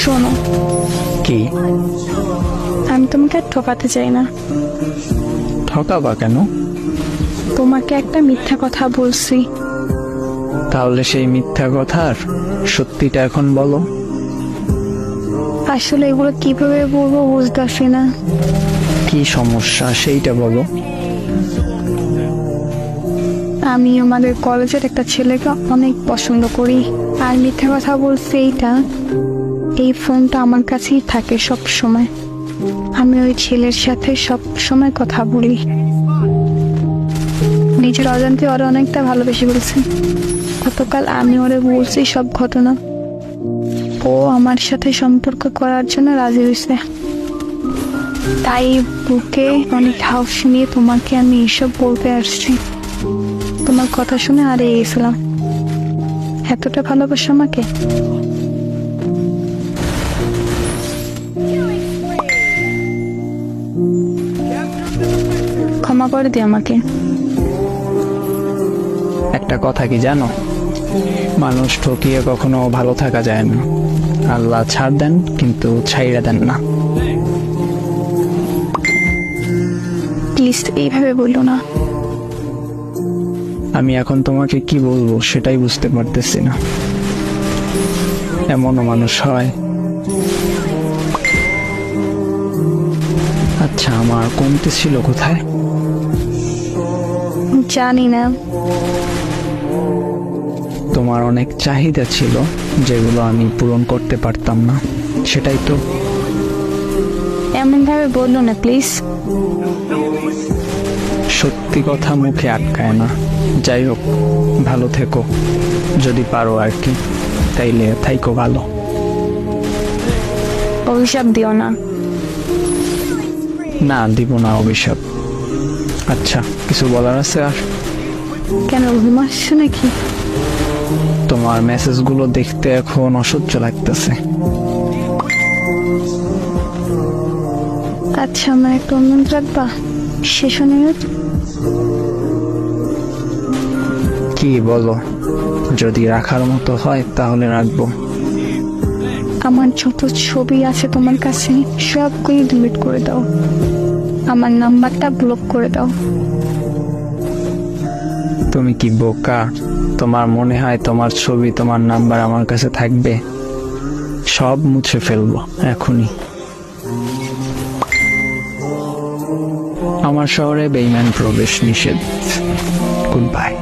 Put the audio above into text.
শোনো, কি? আমি তোমাকে আর ঠকাতে চাই না। ঠকাবা কেন? তোমাকে একটা মিথ্যা কথা বলছি। তাহলে সেই মিথ্যা কথার সত্যিটা এখন বলো। আসলে এগুলো কিভাবে বলবো বুঝতেছি না। কি সমস্যা সেইটা বলো। আমি আমাদের কলেজের একটা ছেলেকে অনেক পছন্দ করি। আর মিথ্যা কথা বলছি এইটা, এই ফোনটা আমার কাছেই থাকে সব সময়। আমি ওই ছেলের সাথে সব সময় কথা বলি। নিজের অজান্তে ওরা অনেকটা ভালোবেসে বলছি। গতকাল আমি ওরে বলছি সব ঘটনা। ও আমার সাথে সম্পর্ক করার জন্য রাজি হয়েছে। তাই বুকে অনেক হাউস নিয়ে তোমাকে আমি এসব বলতে আসছি। তোমার কথা শুনে হারিয়ে গেছিলাম। এতটা ভালোবাসো আমাকে। ক্ষমা করে দিও আমাকে। একটা কথা কি জানো, মানুষ ঠকিয়ে কখনো ভালো থাকা যায় না। আল্লাহ ছাড় দেন কিন্তু ছাইড়া দেন না। প্লিজ এইভাবে বললো না। আমি এখন তোমাকে কি বলবো সেটাই বুঝতে পারতেছি না। এমনও মানুষ হয়। আচ্ছা, আমার কমতে ছিল কোথায়? জানি না। তোমার অনেক চাহিদা ছিল যেগুলো আমি পূরণ করতে পারতাম না, সেটাই তো। এমন ভাবে বললো না প্লিজ। সত্যি কথা মুখে আটকায় না। যাই হোক, ভালো থেকো যদি পারো আর কি। তাইলে থাইকো ভালো। অভিশাপ দিও না। না, দিব না অভিশাপ। আচ্ছা, কিছু বলার আছে আর? কেন ঘুম আসছে নাকি? তোমার মেসেজগুলো দেখতে এখন অসহ্য লাগতেছে। আচ্ছা, আমার একটা অনুরোধ রাখবা? শেষ অনুরোধ। কি বলো? যদি রাখার মতো হয় তাহলে রাখবো। আমার যত ছবি আছে তোমার কাছে সবগুলি ডিলিট করে দাও। আমার নাম্বারটা ব্লক করে দাও। তুমি কি বোকা? তোমার মনে হয় তোমার ছবি, তোমার নাম্বার আমার কাছে থাকবে? সব মুছে ফেলবো এখনই। আমার শহরে বেঈমান প্রবেশ নিষেধ। Good bye.